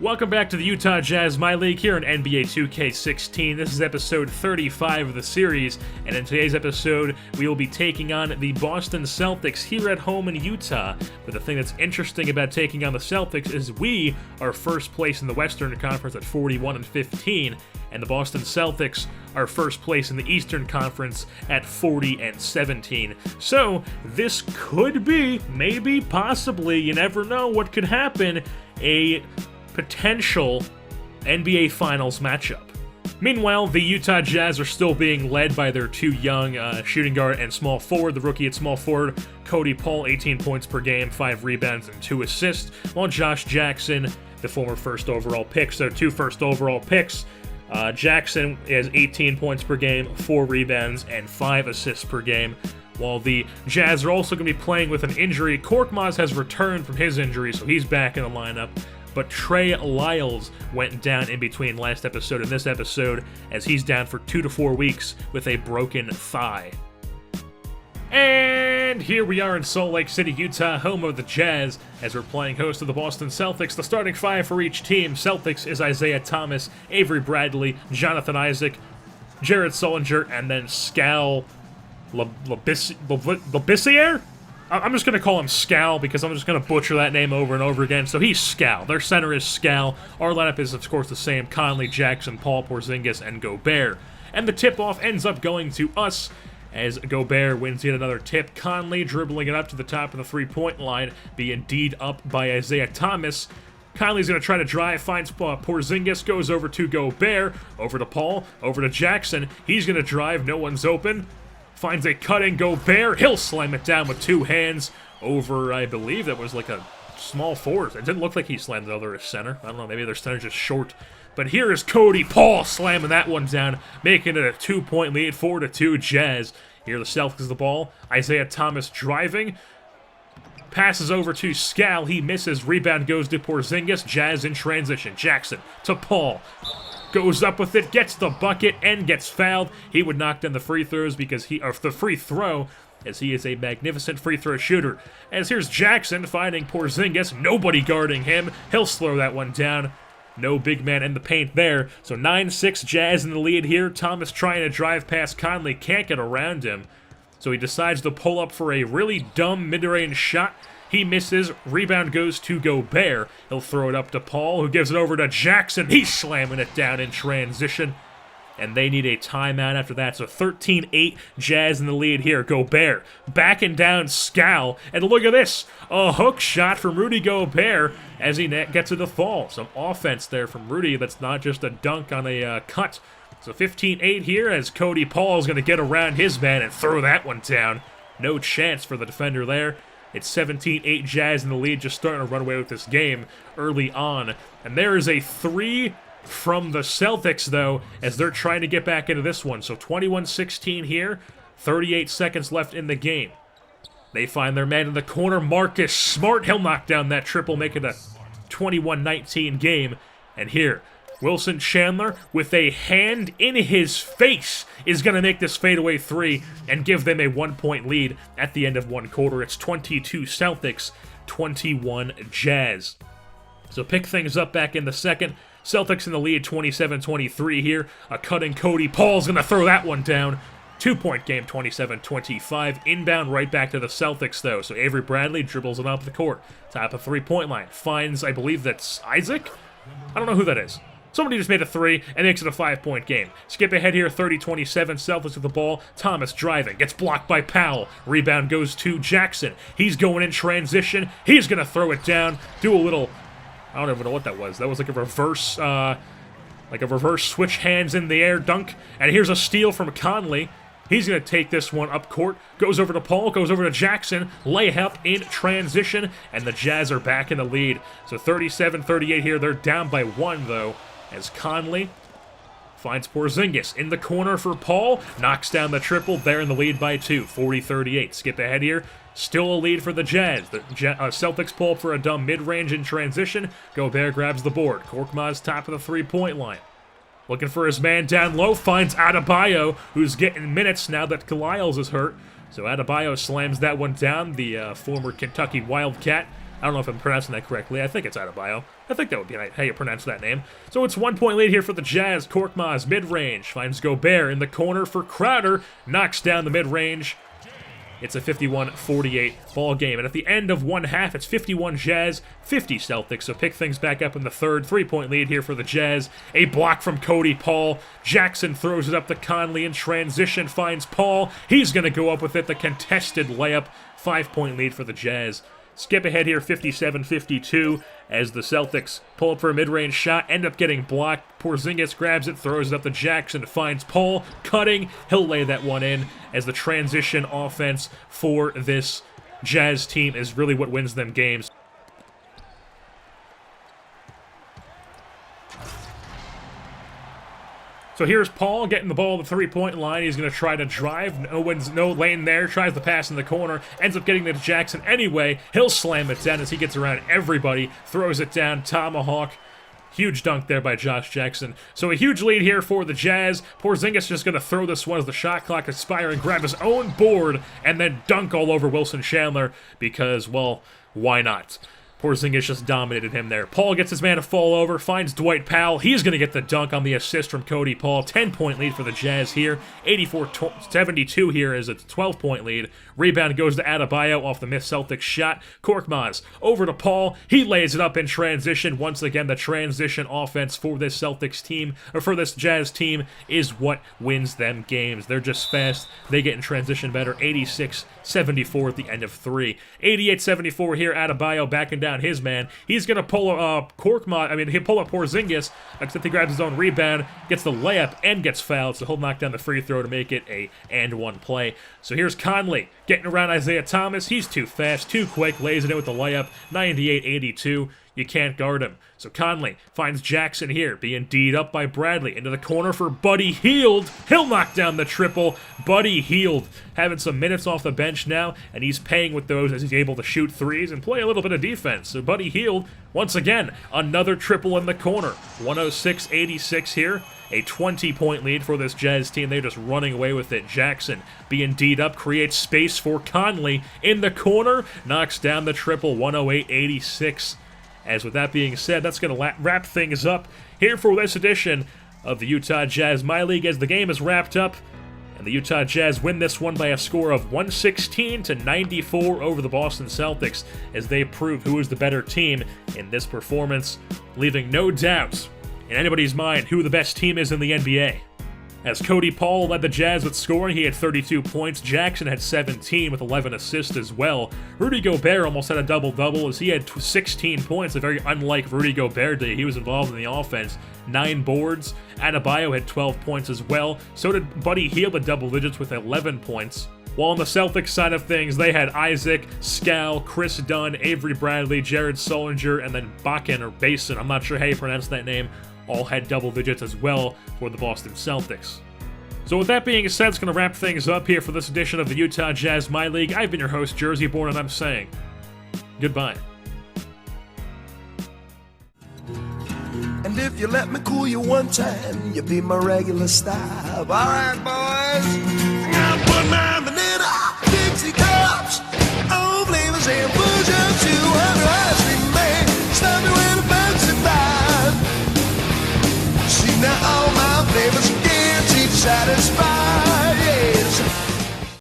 Welcome back to the Utah Jazz MyLeague here in NBA 2K16. This is episode 35 of the series, and in today's episode, we will be taking on the Boston Celtics here at home in Utah. But the thing that's interesting about taking on the Celtics is we are first place in the Western Conference at 41-15, and the Boston Celtics are first place in the Eastern Conference at 40-17. So, this could be, maybe, possibly, you never know what could happen, a potential NBA Finals matchup. Meanwhile, the Utah Jazz are still being led by their two young shooting guard and small forward. The rookie at small forward, Cody Paul, 18 points per game, 5 rebounds, and 2 assists, while Josh Jackson, the former first overall pick, so 2 first overall picks. Jackson has 18 points per game, 4 rebounds, and 5 assists per game. While the Jazz are also going to be playing with an injury, Korkmaz has returned from his injury, so he's back in the lineup. But Trey Lyles went down in between last episode and this episode, as he's down for 2 to 4 weeks with a broken thigh. And here we are in Salt Lake City, Utah, home of the Jazz, as we're playing host to the Boston Celtics. The starting 5 for each team. Celtics is Isaiah Thomas, Avery Bradley, Jonathan Isaac, Jared Sullinger, and then Skal Labissiere? I'm just going to call him Skal because I'm just going to butcher that name over and over again. So he's Skal. Their center is Skal. Our lineup is, of course, the same. Conley, Jackson, Paul, Porzingis, and Gobert. And the tip-off ends up going to us as Gobert wins yet another tip. Conley dribbling it up to the top of the three-point line, being D'd up by Isaiah Thomas. Conley's going to try to drive, finds Porzingis, goes over to Gobert, over to Paul, over to Jackson. He's going to drive, no one's open. Finds a cutting Gobert. He'll slam it down with 2 hands over, I believe that was like a small forward. It didn't look like he slammed it over his center. I don't know, maybe their center's just short. But here is Cody Paul slamming that one down, making it a 2-point lead, 4-2 Jazz. Here the Celtics is the ball. Isaiah Thomas driving. Passes over to Skal. He misses. Rebound goes to Porzingis. Jazz in transition. Jackson to Paul. Goes up with it, gets the bucket, and gets fouled. He would knock down the free throws the free throw, as he is a magnificent free throw shooter. As here's Jackson finding Porzingis, nobody guarding him. He'll slow that one down. No big man in the paint there. So 9-6 Jazz in the lead here. Thomas trying to drive past Conley, can't get around him. So he decides to pull up for a really dumb mid-range shot. He misses. Rebound goes to Gobert. He'll throw it up to Paul, who gives it over to Jackson. He's slamming it down in transition. And they need a timeout after that. So 13-8, Jazz in the lead here. Gobert backing down Skal. And look at this. A hook shot from Rudy Gobert as he gets to the fall. Some offense there from Rudy. That's not just a dunk on a cut. So 15-8 here as Cody Paul is going to get around his man and throw that one down. No chance for the defender there. It's 17-8 Jazz in the lead, just starting to run away with this game early on. And there is a 3 from the Celtics, though, as they're trying to get back into this one. So 21-16 here, 38 seconds left in the game. They find their man in the corner, Marcus Smart. He'll knock down that triple, make it a 21-19 game. And here, Wilson Chandler, with a hand in his face, is going to make this fadeaway 3 and give them a 1-point lead at the end of one quarter. It's 22 Celtics, 21 Jazz. So pick things up back in the second. Celtics in the lead, 27-23 here. A cutting Cody Paul's going to throw that one down. 2-point game, 27-25. Inbound right back to the Celtics, though. So Avery Bradley dribbles it up the court. Top of three-point line. Finds, I believe that's Isaac? I don't know who that is. Somebody just made a 3 and makes it a 5-point game. Skip ahead here, 30-27, Celtics with the ball. Thomas driving, gets blocked by Powell. Rebound goes to Jackson. He's going in transition. He's going to throw it down. Do a little, I don't even know what that was. That was like a reverse switch hands in the air dunk. And here's a steal from Conley. He's going to take this one up court. Goes over to Paul, goes over to Jackson. Layup in transition, and the Jazz are back in the lead. So 37-38 here. They're down by 1, though, as Conley finds Porzingis in the corner for Paul. Knocks down the triple. They're in the lead by 2, 40-38. Skip ahead here. Still a lead for the Jazz. The Celtics pull up for a dumb mid-range in transition. Gobert grabs the board. Korkmaz top of the three-point line. Looking for his man down low, finds Adebayo, who's getting minutes now that Lyles is hurt. So Adebayo slams that one down, the former Kentucky Wildcat. I don't know if I'm pronouncing that correctly. I think it's Adebayo. I think that would be how you pronounce that name. So it's 1 point lead here for the Jazz. Korkmaz, mid-range, finds Gobert in the corner for Crowder. Knocks down the mid-range. It's a 51-48 ball game. And at the end of one half, it's 51 Jazz, 50 Celtics. So pick things back up in the third. 3-point lead here for the Jazz. A block from Cody Paul. Jackson throws it up to Conley in transition. Finds Paul. He's going to go up with it. The contested layup. 5-point lead for the Jazz. Skip ahead here, 57-52, as the Celtics pull up for a mid-range shot, end up getting blocked. Porzingis grabs it, throws it up to Jackson, finds Paul, cutting. He'll lay that one in, as the transition offense for this Jazz team is really what wins them games. So here's Paul getting the ball at the 3-point line. He's going to try to drive. No lane there. Tries to pass in the corner. Ends up getting it to Jackson anyway. He'll slam it down as he gets around everybody. Throws it down. Tomahawk. Huge dunk there by Josh Jackson. So a huge lead here for the Jazz. Porzingis just going to throw this one as the shot clock expires and grab his own board and then dunk all over Wilson Chandler because, well, why not? Porzingis just dominated him there. Paul gets his man to fall over, finds Dwight Powell. He's going to get the dunk on the assist from Cody Paul. 10-point lead for the Jazz here. 84-72 here is a 12-point lead. Rebound goes to Adebayo off the missed Celtics shot. Korkmaz over to Paul. He lays it up in transition. Once again, the transition offense for this Celtics team, or for this Jazz team, is what wins them games. They're just fast. They get in transition better. 86-74 at the end of 3. 88-74 here. Adebayo backing down his man. He's going to pull he'll pull up Porzingis, except he grabs his own rebound, gets the layup, and gets fouled, so he'll knock down the free throw to make it a and-one play. So here's Conley getting around Isaiah Thomas. He's too fast, too quick, lays it in with the layup. 98-82. You can't guard him. So Conley finds Jackson here, being D'd up by Bradley. Into the corner for Buddy Hield. He'll knock down the triple. Buddy Hield having some minutes off the bench now, and he's paying with those as he's able to shoot threes and play a little bit of defense. So Buddy Hield, once again, another triple in the corner. 106-86 here. A 20-point lead for this Jazz team. They're just running away with it. Jackson being D'd up, creates space for Conley in the corner. Knocks down the triple, 108-86. As with that being said, that's going to wrap things up here for this edition of the Utah Jazz MyLeague, as the game is wrapped up. And the Utah Jazz win this one by a score of 116-94 over the Boston Celtics, as they prove who is the better team in this performance, leaving no doubt in anybody's mind who the best team is in the NBA. As Cody Paul led the Jazz with scoring, he had 32 points. Jackson had 17 with 11 assists as well. Rudy Gobert almost had a double-double as he had 16 points, a very unlike Rudy Gobert day. He was involved in the offense. 9 boards. Adebayo had 12 points as well. So did Buddy Hield at double digits with 11 points. While on the Celtics side of things, they had Isaac, Scal, Chris Dunn, Avery Bradley, Jared Sullinger, and then Basin, I'm not sure how you pronounce that name, all had double digits as well for the Boston Celtics. So with that being said, it's going to wrap things up here for this edition of the Utah Jazz MyLeague. I've been your host, Jersey Born, and I'm saying goodbye. And if you let me cool you one time, you'll be my regular style. All right, boys. I'm putting